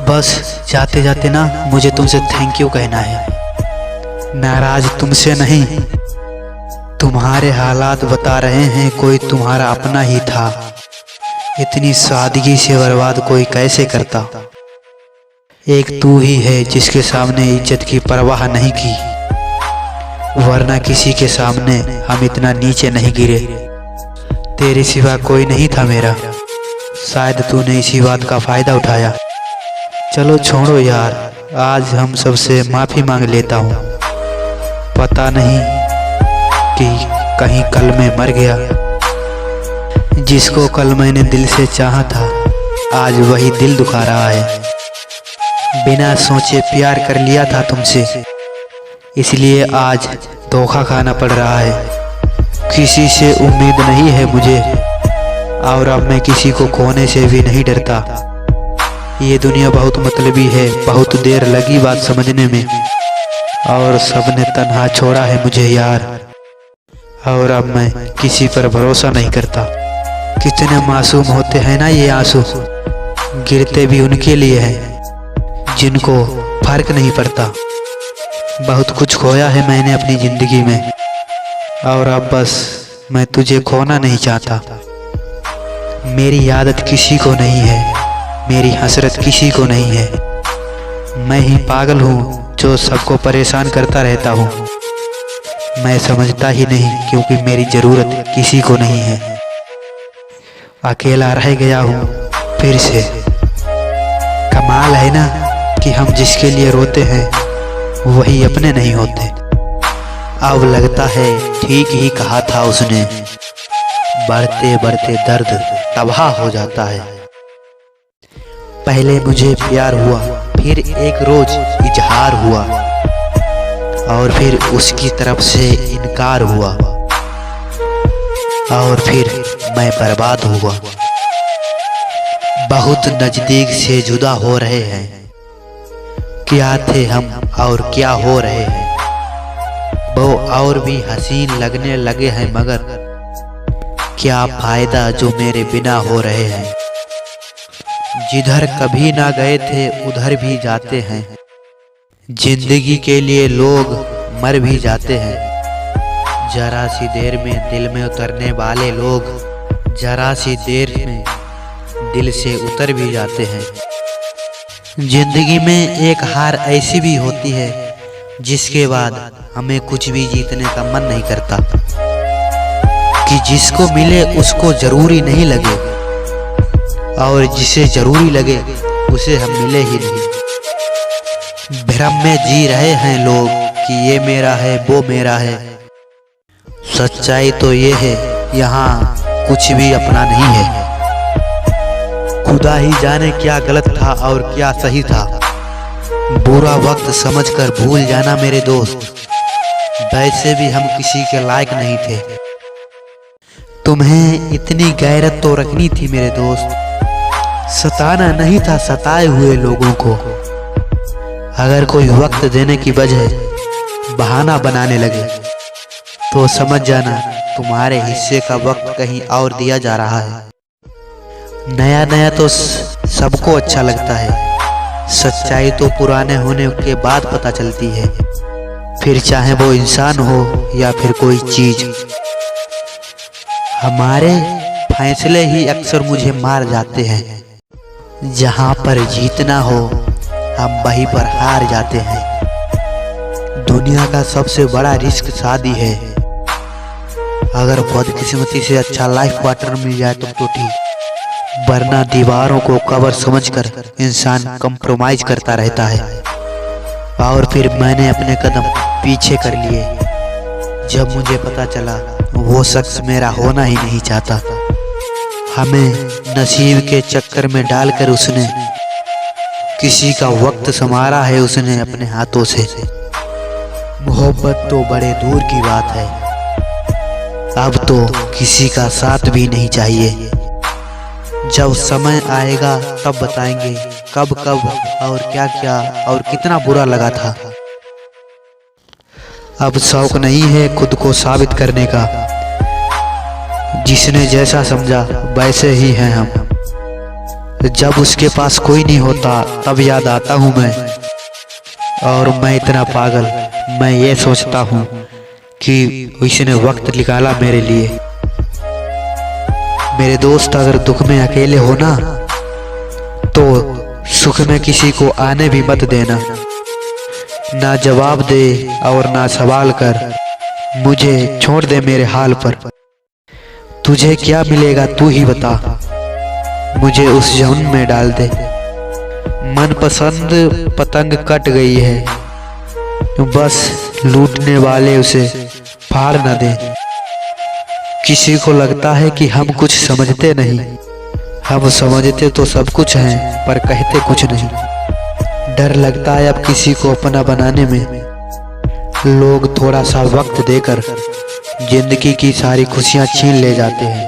बस जाते जाते ना मुझे तुमसे थैंक यू कहना है। नाराज तुमसे नहीं, तुम्हारे हालात बता रहे हैं कोई तुम्हारा अपना ही था। इतनी सादगी से बर्बाद कोई कैसे करता। एक तू ही है जिसके सामने इज्जत की परवाह नहीं की, वरना किसी के सामने हम इतना नीचे नहीं गिरे। तेरे सिवा कोई नहीं था मेरा, शायद तूने इसी बात का फायदा उठाया। चलो छोड़ो यार, आज हम सबसे माफ़ी मांग लेता हूँ। पता नहीं कि कहीं कल मैं मर गया। जिसको कल मैंने दिल से चाहा था, आज वही दिल दुखा रहा है। बिना सोचे प्यार कर लिया था तुमसे, इसलिए आज धोखा खाना पड़ रहा है। किसी से उम्मीद नहीं है मुझे, और अब मैं किसी को खोने से भी नहीं डरता। ये दुनिया बहुत मतलबी है, बहुत देर लगी बात समझने में, और सबने तन्हा छोड़ा है मुझे यार। और अब मैं किसी पर भरोसा नहीं करता। कितने मासूम होते हैं ना ये आंसू, गिरते भी उनके लिए हैं जिनको फर्क नहीं पड़ता। बहुत कुछ खोया है मैंने अपनी जिंदगी में, और अब बस मैं तुझे खोना नहीं चाहता। मेरी आदत किसी को नहीं है, मेरी हसरत किसी को नहीं है। मैं ही पागल हूँ जो सबको परेशान करता रहता हूँ। मैं समझता ही नहीं क्योंकि मेरी ज़रूरत किसी को नहीं है। अकेला रह गया हूँ फिर से। कमाल है ना कि हम जिसके लिए रोते हैं वही अपने नहीं होते। अब लगता है ठीक ही कहा था उसने, बढ़ते बढ़ते दर्द तबाह हो जाता है। पहले मुझे प्यार हुआ, फिर एक रोज इजहार हुआ, और फिर उसकी तरफ से इनकार हुआ, और फिर मैं बर्बाद हुआ। बहुत नजदीक से जुदा हो रहे हैं, क्या थे हम और क्या हो रहे हैं। वो और भी हसीन लगने लगे हैं, मगर क्या फायदा जो मेरे बिना हो रहे हैं। जिधर कभी ना गए थे उधर भी जाते हैं। जिंदगी के लिए लोग मर भी जाते हैं। जरा सी देर में दिल में उतरने वाले लोग जरा सी देर में दिल से उतर भी जाते हैं। जिंदगी में एक हार ऐसी भी होती है जिसके बाद हमें कुछ भी जीतने का मन नहीं करता, कि जिसको मिले उसको जरूरी नहीं लगे, और जिसे जरूरी लगे उसे हम मिले ही नहीं। भ्रम में जी रहे हैं लोग कि ये मेरा है वो मेरा है। सच्चाई तो ये है यहाँ कुछ भी अपना नहीं है। खुदा ही जाने क्या गलत था और क्या सही था। बुरा वक्त समझकर भूल जाना मेरे दोस्त, वैसे भी हम किसी के लायक नहीं थे। तुम्हें इतनी गैरत तो रखनी थी मेरे दोस्त, सताना नहीं था सताए हुए लोगों को। अगर कोई वक्त देने की बजाय बहाना बनाने लगे तो समझ जाना तुम्हारे हिस्से का वक्त कहीं और दिया जा रहा है। नया नया तो सबको अच्छा लगता है, सच्चाई तो पुराने होने के बाद पता चलती है, फिर चाहे वो इंसान हो या फिर कोई चीज। हमारे फैसले ही अक्सर मुझे मार जाते हैं। जहाँ पर जीतना हो हम वहीं पर हार जाते हैं। दुनिया का सबसे बड़ा रिस्क शादी है। अगर बदकिस्मती से अच्छा लाइफ पार्टनर मिल जाए तो ठीक, वरना दीवारों को कवर समझकर इंसान कंप्रोमाइज करता रहता है। और फिर मैंने अपने कदम पीछे कर लिए जब मुझे पता चला वो शख्स मेरा होना ही नहीं चाहता। हमें नसीब के चक्कर में डालकर उसने किसी का वक्त संवारा है उसने अपने हाथों से। मोहब्बत तो बड़े दूर की बात है, अब तो किसी का साथ भी नहीं चाहिए। जब समय आएगा तब बताएंगे कब कब और क्या क्या और कितना बुरा लगा था। अब शौक नहीं है खुद को साबित करने का, जिसने जैसा समझा वैसे ही हैं हम। जब उसके पास कोई नहीं होता तब याद आता हूँ मैं। और मैं इतना पागल, मैं ये सोचता हूँ कि उसने वक्त निकाला मेरे लिए। मेरे दोस्त, अगर दुख में अकेले हो ना तो सुख में किसी को आने भी मत देना। ना जवाब दे और ना सवाल कर, मुझे छोड़ दे मेरे हाल पर। तुझे क्या मिलेगा तू ही बता, मुझे उस जौन में डाल दे। मनपसंद पतंग कट गई है, बस लूटने वाले उसे फाड़ न दे। किसी को लगता है कि हम कुछ समझते नहीं, हम समझते तो सब कुछ हैं पर कहते कुछ नहीं। डर लगता है अब किसी को अपना बनाने में। लोग थोड़ा सा वक्त देकर जिंदगी की सारी खुशियां छीन ले जाते हैं।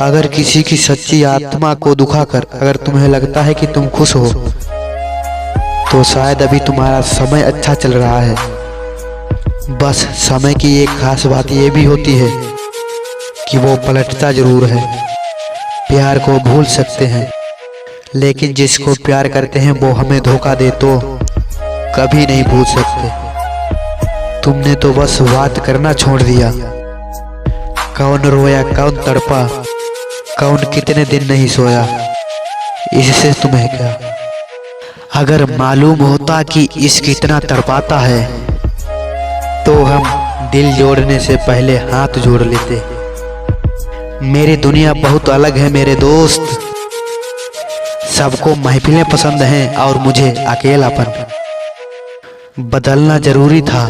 अगर किसी की सच्ची आत्मा को दुखाकर अगर तुम्हें लगता है कि तुम खुश हो तो शायद अभी तुम्हारा समय अच्छा चल रहा है। बस समय की एक खास बात ये भी होती है कि वो पलटता जरूर है। प्यार को भूल सकते हैं, लेकिन जिसको प्यार करते हैं वो हमें धोखा दे तो कभी नहीं भूल सकते। तुमने तो बस बात करना छोड़ दिया। कौन रोया, कौन तड़पा, कौन कितने दिन नहीं सोया, इससे तुम्हें क्या। अगर मालूम होता कि इश्क इतना तड़पाता है तो हम दिल जोड़ने से पहले हाथ जोड़ लेते। मेरी दुनिया बहुत अलग है मेरे दोस्त। सबको महफिलें पसंद हैं और मुझे अकेलापन। बदलना जरूरी था,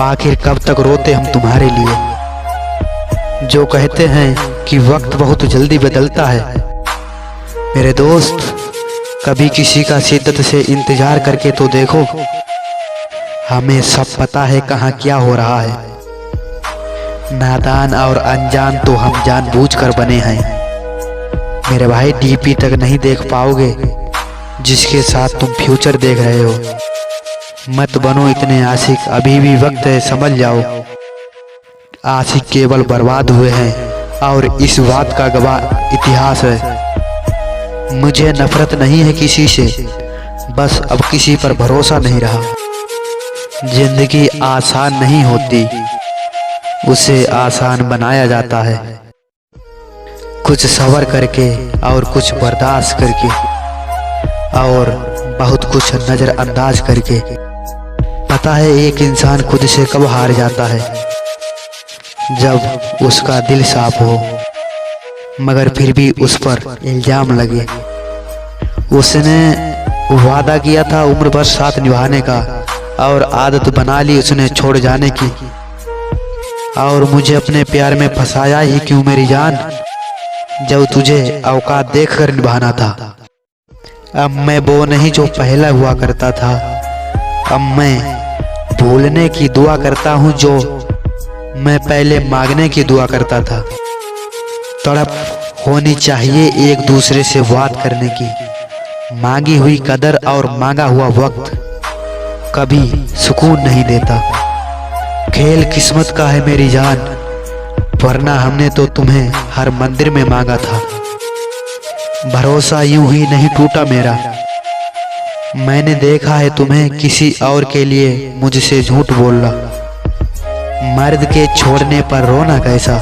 आखिर कब तक रोते हम तुम्हारे लिए। जो कहते हैं कि वक्त बहुत जल्दी बदलता है, मेरे दोस्त कभी किसी का शिद्दत से इंतजार करके तो देखो। हमें सब पता है कहाँ क्या हो रहा है। नादान और अनजान तो हम जानबूझकर बने हैं। मेरे भाई, डीपी तक नहीं देख पाओगे जिसके साथ तुम फ्यूचर देख रहे हो। मत बनो इतने आशिक, अभी भी वक्त है, समझ जाओ। आशिक केवल बर्बाद हुए हैं और इस बात का गवाह इतिहास है। मुझे नफरत नहीं है किसी से, बस अब किसी पर भरोसा नहीं रहा। जिंदगी आसान नहीं होती, उसे आसान बनाया जाता है। कुछ सब्र करके और कुछ बर्दाश्त करके और बहुत कुछ नजरअंदाज करके। पता है एक इंसान खुद से कब हार जाता है, जब उसका दिल साफ हो मगर फिर भी उस पर इल्जाम लगे। उसने वादा किया था उम्र भर साथ निभाने का और आदत बना ली उसने छोड़ जाने की। और मुझे अपने प्यार में फंसाया ही क्यों मेरी जान, जब तुझे औकात देखकर निभाना था। अब मैं वो नहीं जो पहला हुआ करता था। अब मैं भूलने की दुआ करता हूँ जो मैं पहले मांगने की दुआ करता था। तड़प होनी चाहिए एक दूसरे से बात करने की। मांगी हुई कदर और मांगा हुआ वक्त कभी सुकून नहीं देता। खेल किस्मत का है मेरी जान, वरना हमने तो तुम्हें हर मंदिर में मांगा था। भरोसा यूं ही नहीं टूटा मेरा। मैंने देखा है तुम्हें किसी और के लिए मुझसे झूठ बोलना। मर्द के छोड़ने पर रोना कैसा,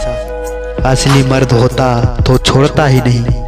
असली मर्द होता तो छोड़ता ही नहीं।